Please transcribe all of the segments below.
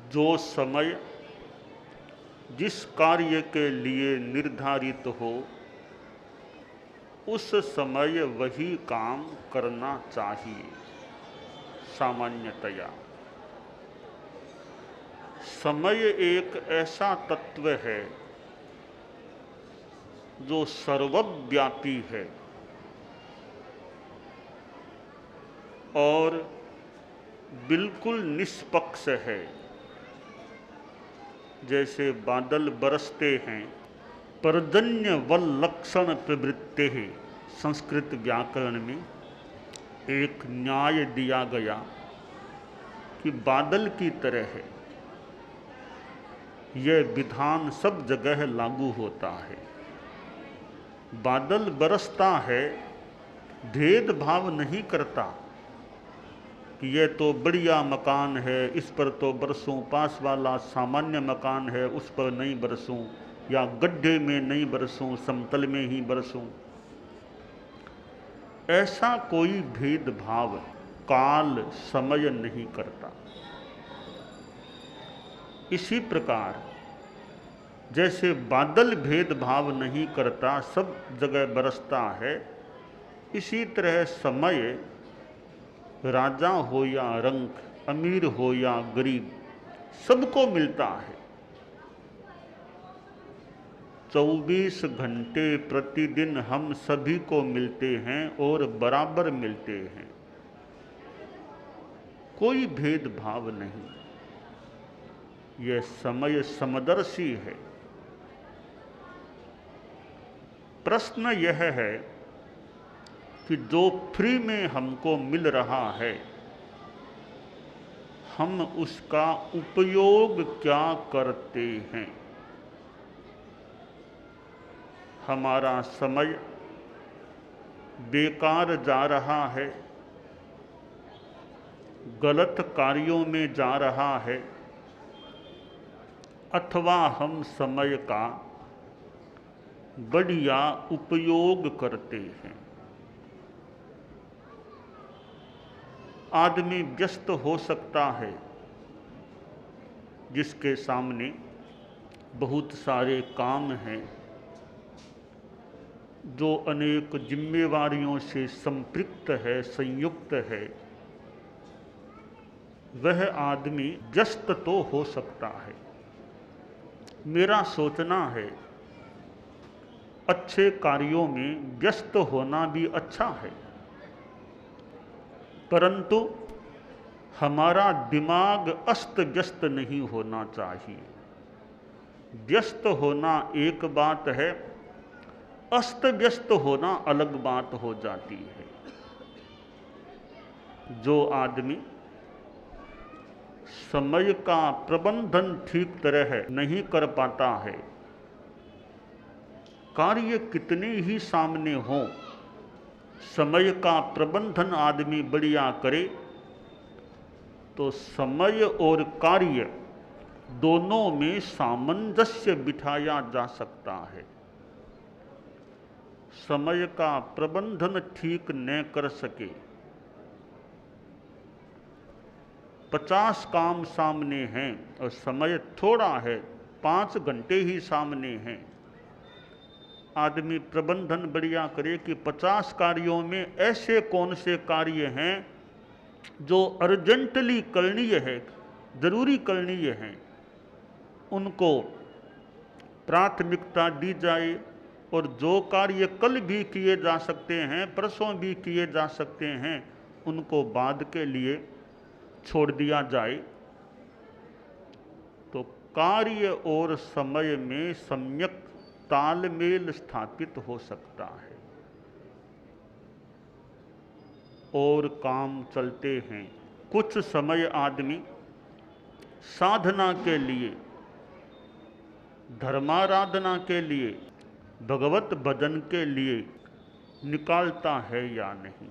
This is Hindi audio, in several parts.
जो समय जिस कार्य के लिए निर्धारित हो उस समय वही काम करना चाहिए। सामान्यतया समय एक ऐसा तत्व है जो सर्वव्यापी है और बिल्कुल निष्पक्ष है। जैसे बादल बरसते हैं, पर्जन्य वल्लक्षण प्रवृत्ते है। संस्कृत व्याकरण में एक न्याय दिया गया कि बादल की तरह है। यह विधान सब जगह लागू होता है। बादल बरसता है, भेदभाव नहीं करता कि यह तो बढ़िया मकान है, इस पर तो बरसूं, पास वाला सामान्य मकान है, उस पर नहीं बरसूं, या गड्ढे में नहीं बरसूं, समतल में ही बरसूं। ऐसा कोई भेदभाव काल समय नहीं करता। इसी प्रकार जैसे बादल भेदभाव नहीं करता, सब जगह बरसता है, इसी तरह समय राजा हो या रंक, अमीर हो या गरीब, सबको मिलता है। 24 घंटे प्रतिदिन हम सभी को मिलते हैं और बराबर मिलते हैं। कोई भेदभाव नहीं। यह समय समदर्शी है। प्रश्न यह है कि जो फ्री में हमको मिल रहा है, हम उसका उपयोग क्या करते हैं। हमारा समय बेकार जा रहा है, गलत कार्यों में जा रहा है, अथवा हम समय का बढ़िया उपयोग करते हैं। आदमी व्यस्त हो सकता है, जिसके सामने बहुत सारे काम हैं, जो अनेक जिम्मेवारियों से संपृक्त है, संयुक्त है। वह आदमी व्यस्त तो हो सकता है। मेरा सोचना है अच्छे कार्यों में व्यस्त होना भी अच्छा है, परंतु हमारा दिमाग अस्त व्यस्त नहीं होना चाहिए। व्यस्त होना एक बात है, अस्त व्यस्त होना अलग बात हो जाती है। जो आदमी समय का प्रबंधन ठीक तरह नहीं कर पाता है, कार्य कितने ही सामने हों, समय का प्रबंधन आदमी बढ़िया करे तो समय और कार्य दोनों में सामंजस्य बिठाया जा सकता है। समय का प्रबंधन ठीक न कर सके, 50 काम सामने हैं और समय थोड़ा है, 5 घंटे ही सामने हैं। आदमी प्रबंधन बढ़िया करे कि 50 कार्यों में ऐसे कौन से कार्य हैं जो अर्जेंटली करणीय है, जरूरी करणीय हैं, उनको प्राथमिकता दी जाए, और जो कार्य कल भी किए जा सकते हैं, परसों भी किए जा सकते हैं, उनको बाद के लिए छोड़ दिया जाए। तो कार्य और समय में सम्यक तालमेल स्थापित हो सकता है और काम चलते हैं। कुछ समय आदमी साधना के लिए, धर्माराधना के लिए, भगवत भजन के लिए निकालता है या नहीं,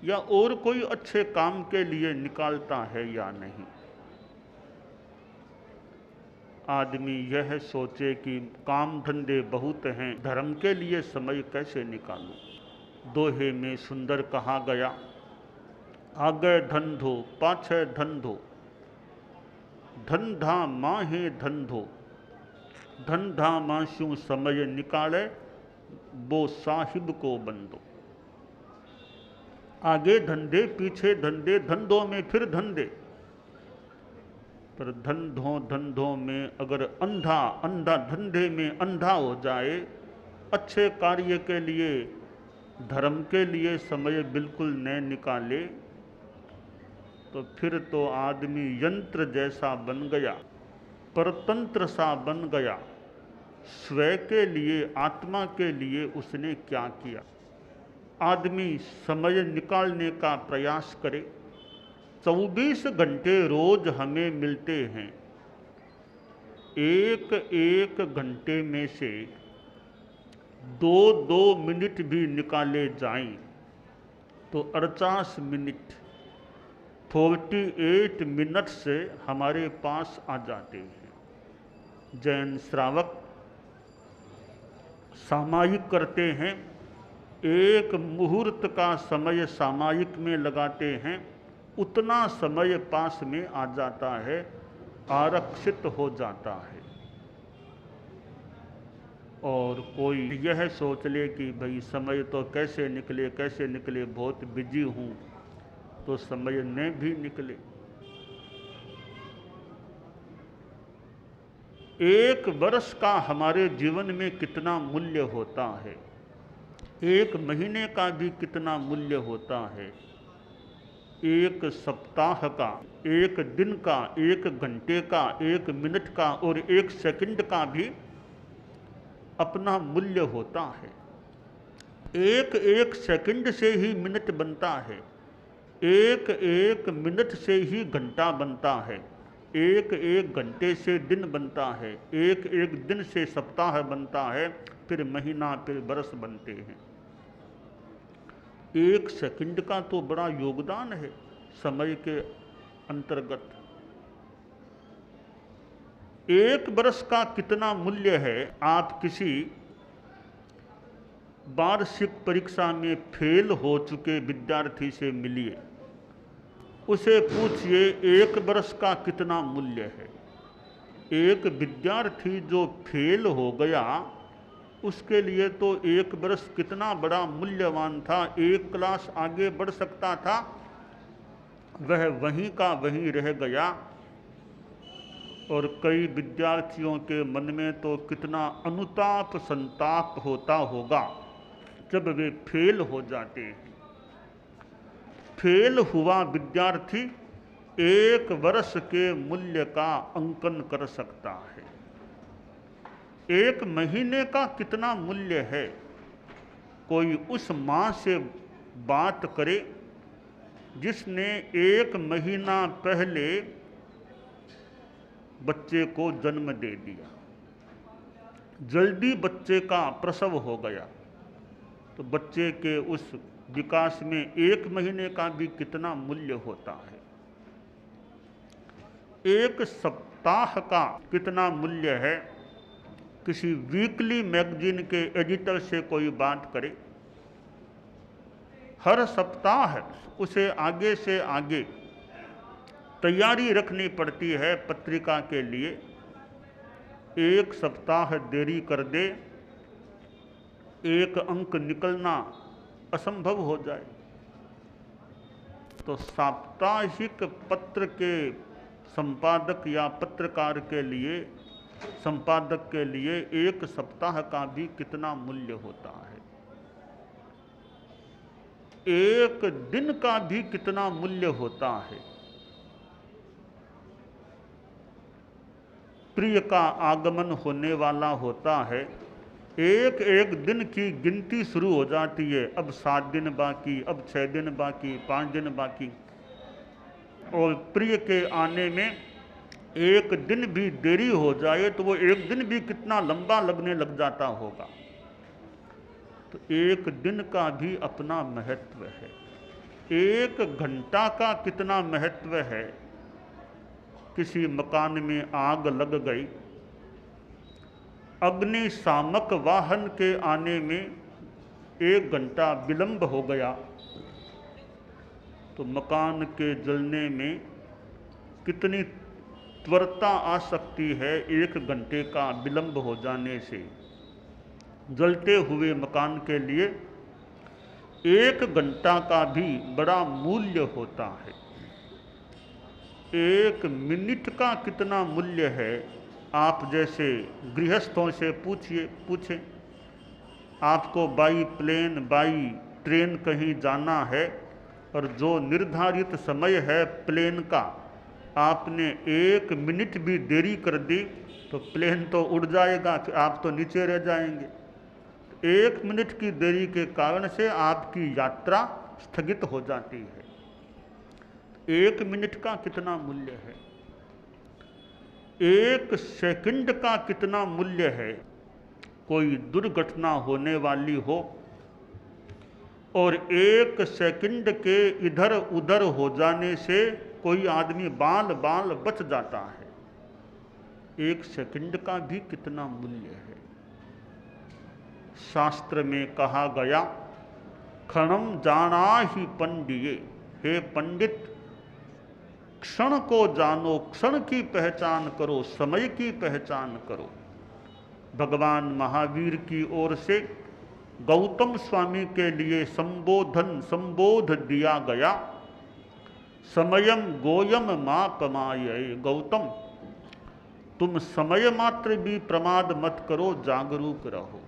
या और कोई अच्छे काम के लिए निकालता है या नहीं। आदमी यह सोचे कि काम धंधे बहुत हैं, धर्म के लिए समय कैसे निकालूं। दोहे में सुंदर कहा गया, आगे धंधो पाछे धंधो, धंधा माहे धंधो, धंधा माशू समय निकाले, वो साहिब को बंदो। आगे धंधे पीछे धंधे, धंधों में फिर धंधे, पर धंधों में अगर अंधा धंधे में अंधा हो जाए, अच्छे कार्य के लिए धर्म के लिए समय बिल्कुल न निकाले, तो फिर तो आदमी यंत्र जैसा बन गया, परतंत्र सा बन गया। स्वयं के लिए आत्मा के लिए उसने क्या किया। आदमी समय निकालने का प्रयास करे। 24 घंटे रोज हमें मिलते हैं, एक एक घंटे में से 2-2 मिनट भी निकाले जाएं तो 48 मिनट 48 मिनट से हमारे पास आ जाते हैं। जैन श्रावक सामायिक करते हैं, एक मुहूर्त का समय सामायिक में लगाते हैं, उतना समय पास में आ जाता है, आरक्षित हो जाता है। और कोई यह सोच ले कि भाई समय तो कैसे निकले, बहुत बिजी हूँ, तो समय न भी निकले। एक वर्ष का हमारे जीवन में कितना मूल्य होता है, एक महीने का भी कितना मूल्य होता है, एक सप्ताह का, एक दिन का, एक घंटे का, एक मिनट का और एक सेकंड का भी अपना मूल्य होता है। एक एक सेकंड से ही मिनट बनता है, एक एक मिनट से ही घंटा बनता है, एक एक घंटे से दिन बनता है, एक एक दिन से सप्ताह बनता है, फिर महीना, फिर बरस बनते हैं। एक सेकंड का तो बड़ा योगदान है समय के अंतर्गत। एक बरस का कितना मूल्य है। आप किसी वार्षिक परीक्षा में फेल हो चुके विद्यार्थी से मिलिए, उसे पूछिए एक बरस का कितना मूल्य है। एक विद्यार्थी जो फेल हो गया, उसके लिए तो एक बरस कितना बड़ा मूल्यवान था। एक क्लास आगे बढ़ सकता था, वह वहीं का वहीं रह गया। और कई विद्यार्थियों के मन में तो कितना अनुताप संताप होता होगा जब वे फेल हो जाते हैं। फेल हुआ विद्यार्थी एक वर्ष के मूल्य का अंकन कर सकता है। एक महीने का कितना मूल्य है। कोई उस माँ से बात करे जिसने एक महीना पहले बच्चे को जन्म दे दिया, जल्दी बच्चे का प्रसव हो गया, तो बच्चे के उस विकास में एक महीने का भी कितना मूल्य होता है। एक सप्ताह का कितना मूल्य है। किसी वीकली मैगजीन के एडिटर से कोई बात करे, हर सप्ताह उसे आगे से आगे तैयारी रखनी पड़ती है पत्रिका के लिए। एक सप्ताह देरी कर दे, एक अंक निकलना असंभव हो जाए। तो साप्ताहिक पत्र के संपादक या पत्रकार के लिए, संपादक के लिए एक सप्ताह का भी कितना मूल्य होता है। एक दिन का भी कितना मूल्य होता है। प्रिय का आगमन होने वाला होता है, एक एक दिन की गिनती शुरू हो जाती है। अब 7 दिन बाकी, अब 6 दिन बाकी, 5 दिन बाकी। और प्रिय के आने में एक दिन भी देरी हो जाए तो वो एक दिन भी कितना लंबा लगने लग जाता होगा। तो एक दिन का भी अपना महत्व है। एक घंटा का कितना महत्व है। किसी मकान में आग लग गई, अग्निशामक वाहन के आने में 1 घंटा विलंब हो गया तो मकान के जलने में कितनी त्वरता आ सकती है 1 घंटे का विलंब हो जाने से। जलते हुए मकान के लिए 1 घंटा का भी बड़ा मूल्य होता है। 1 मिनट का कितना मूल्य है, आप जैसे गृहस्थों से पूछें। आपको बाई प्लेन बाई ट्रेन कहीं जाना है और जो निर्धारित समय है प्लेन का, आपने 1 मिनट भी देरी कर दी तो प्लेन तो उड़ जाएगा, आप तो नीचे रह जाएंगे। 1 मिनट की देरी के कारण से आपकी यात्रा स्थगित हो जाती है। 1 मिनट का कितना मूल्य है, 1 सेकंड का कितना मूल्य है। कोई दुर्घटना होने वाली हो और 1 सेकंड के इधर उधर हो जाने से कोई आदमी बाल बाल बच जाता है। 1 सेकंड का भी कितना मूल्य है। शास्त्र में कहा गया, क्षणम जाना ही पंडिये, हे पंडित क्षण को जानो, क्षण की पहचान करो, समय की पहचान करो। भगवान महावीर की ओर से गौतम स्वामी के लिए संबोध दिया गया, समयम गोयम मां कमाये। गौतम तुम समय मात्र भी प्रमाद मत करो, जागरूक रहो।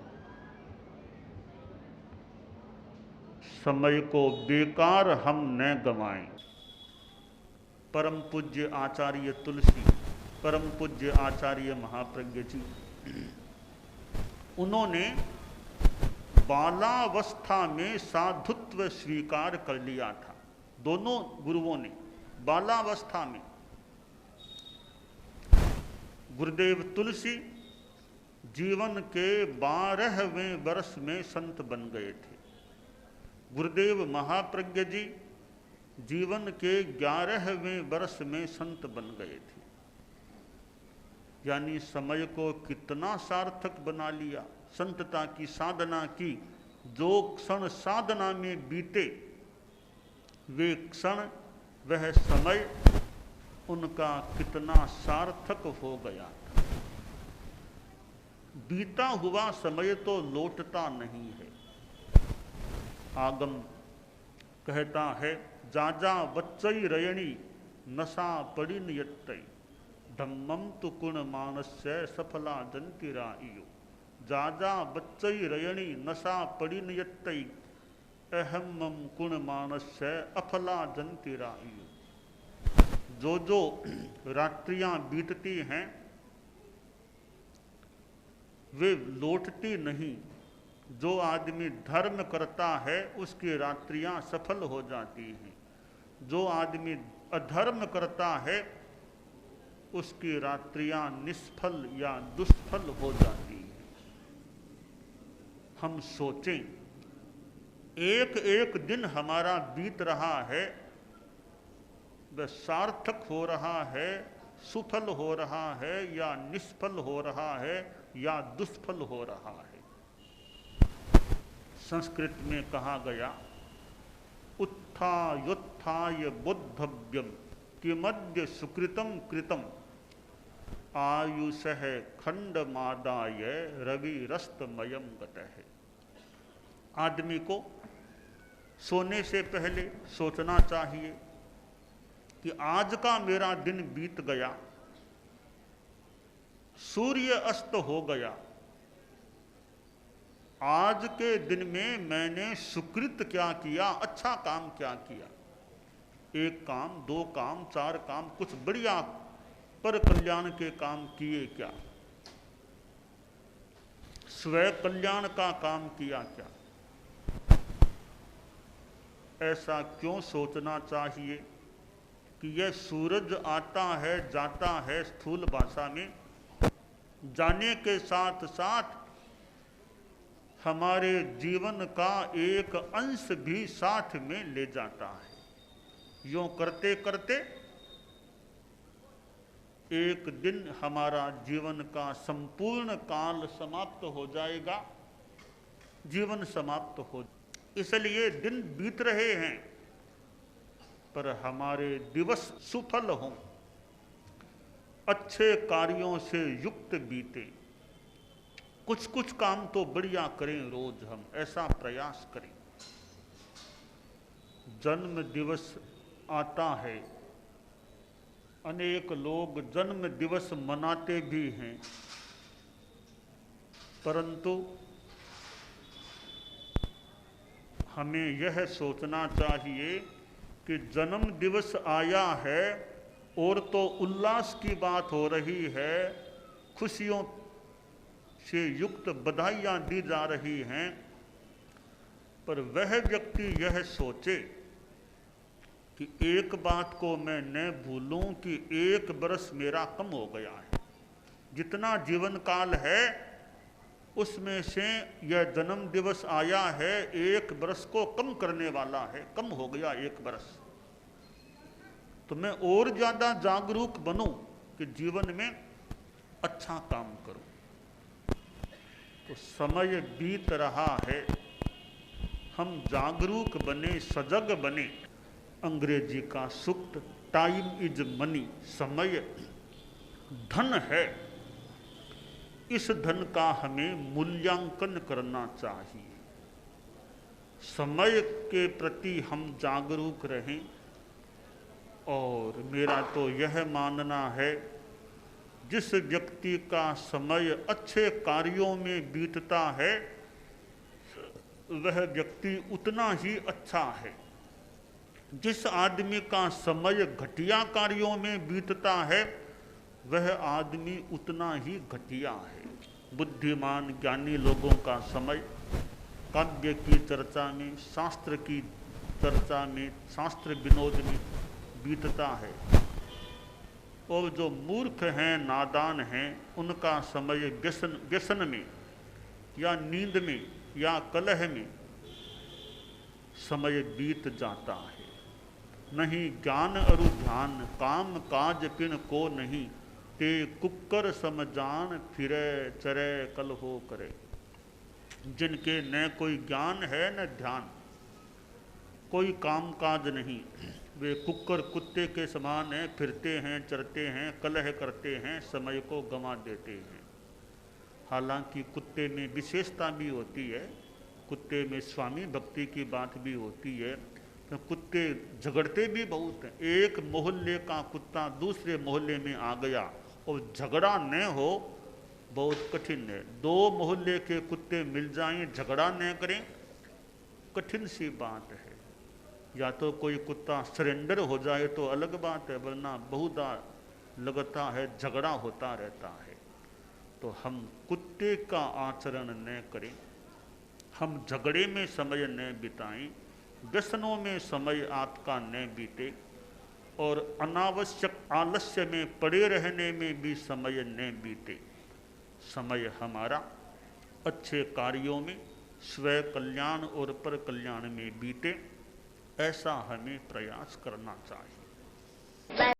समय को बेकार हम न गंवाएं। परम पूज्य आचार्य तुलसी, परम पूज्य आचार्य महाप्रज्ञ जी, उन्होंने बालावस्था में साधुत्व स्वीकार कर लिया था। दोनों गुरुओं ने बालावस्था में। गुरुदेव तुलसी जीवन के 12वें वर्ष में संत बन गए थे। गुरुदेव महाप्रज्ञ जी जीवन के 11वें वर्ष में संत बन गए थे। यानी समय को कितना सार्थक बना लिया, संतता की साधना की। जो क्षण साधना में बीते वे क्षण, वह समय उनका कितना सार्थक हो गया था। बीता हुआ समय तो लौटता नहीं है। आगम कहता है, जाजा बच्चई रयणी नशा परिणयत्तई, धम्मम तु कुण मानस्य सफला जंतिराइयो। जाजा बच्चई रयणी नशा परिणयत्तई, अहम्मम कुण मानस्य अफला जंतिराइयो। जो जो रात्रियां बीतती हैं वे लौटती नहीं। जो आदमी धर्म करता है उसकी रात्रियां सफल हो जाती हैं। जो आदमी अधर्म करता है उसकी रात्रियां निष्फल या दुष्फल हो जाती हैं। हम सोचें, एक एक दिन हमारा बीत रहा है, वह सार्थक हो रहा है, सुफल हो रहा है या निष्फल हो रहा है या दुष्फल हो रहा है। संस्कृत में कहा गया, उत्थायोत्थाय बोद्धव्यम किमद्य सुकृतम कृतम, आयुषः खंडमादाय रविरस्तमयम गतः। आदमी को सोने से पहले सोचना चाहिए कि आज का मेरा दिन बीत गया, सूर्य अस्त हो गया, आज के दिन में मैंने सुकृत क्या किया, अच्छा काम क्या किया। 1 काम, 2 काम, 4 काम, कुछ बढ़िया पर कल्याण के काम किए क्या, स्वयं कल्याण का काम किया क्या। ऐसा क्यों सोचना चाहिए कि यह सूरज आता है जाता है, स्थूल भाषा में जाने के साथ साथ हमारे जीवन का एक अंश भी साथ में ले जाता है। यूं करते करते एक दिन हमारा जीवन का संपूर्ण काल समाप्त हो जाएगा जीवन समाप्त हो। इसलिए दिन बीत रहे हैं पर हमारे दिवस सुफल हों, अच्छे कार्यों से युक्त बीते। कुछ कुछ काम तो बढ़िया करें रोज, हम ऐसा प्रयास करें। जन्म दिवस आता है, अनेक लोग जन्म दिवस मनाते भी हैं, परंतु हमें यह सोचना चाहिए कि जन्म दिवस आया है और तो उल्लास की बात हो रही है, खुशियों से युक्त बधाइयाँ दी जा रही हैं, पर वह व्यक्ति यह सोचे कि एक बात को मैं न भूलूं कि एक बरस मेरा कम हो गया है। जितना जीवन काल है उसमें से यह जन्म दिवस आया है, एक बरस को कम करने वाला है, कम हो गया एक बरस। तो मैं और ज्यादा जागरूक बनूं कि जीवन में अच्छा काम करूं। तो समय बीत रहा है, हम जागरूक बने, सजग बने। अंग्रेजी का सूक्त टाइम इज मनी, समय धन है, इस धन का हमें मूल्यांकन करना चाहिए। समय के प्रति हम जागरूक रहें। और मेरा तो यह मानना है, जिस व्यक्ति का समय अच्छे कार्यों में बीतता है वह व्यक्ति उतना ही अच्छा है। जिस आदमी का समय घटिया कार्यों में बीतता है वह आदमी उतना ही घटिया है। बुद्धिमान ज्ञानी लोगों का समय काव्य की चर्चा में, शास्त्र की चर्चा में, शास्त्र विनोद में बीतता है। और जो मूर्ख हैं, नादान हैं, उनका समय व्यसन में या नींद में या कलह में समय बीत जाता है। नहीं ज्ञान अरु ध्यान, काम काज पिन को नहीं, ते कुक्कर समजान फिरे चरे कल हो करे। जिनके न कोई ज्ञान है न ध्यान, कोई काम काज नहीं, वे कुक्कर कुत्ते के समान हैं, फिरते हैं, चरते हैं, कलह करते हैं, समय को गंवा देते हैं। हालांकि कुत्ते में विशेषता भी होती है, कुत्ते में स्वामी भक्ति की बात भी होती है, तो कुत्ते झगड़ते भी बहुत हैं। एक मोहल्ले का कुत्ता दूसरे मोहल्ले में आ गया और झगड़ा न हो बहुत कठिन है। दो मोहल्ले के कुत्ते मिल जाएं, झगड़ा न करें, कठिन सी बात है। या तो कोई कुत्ता सरेंडर हो जाए तो अलग बात है, वरना बहुधा लगता है झगड़ा होता रहता है। तो हम कुत्ते का आचरण न करें, हम झगड़े में समय न बिताएं, व्यसनों में समय आपका न बीते, और अनावश्यक आलस्य में पड़े रहने में भी समय न बीते। समय हमारा अच्छे कार्यों में, स्व कल्याण और पर कल्याण में बीते, ऐसा हमें प्रयास करना चाहिए।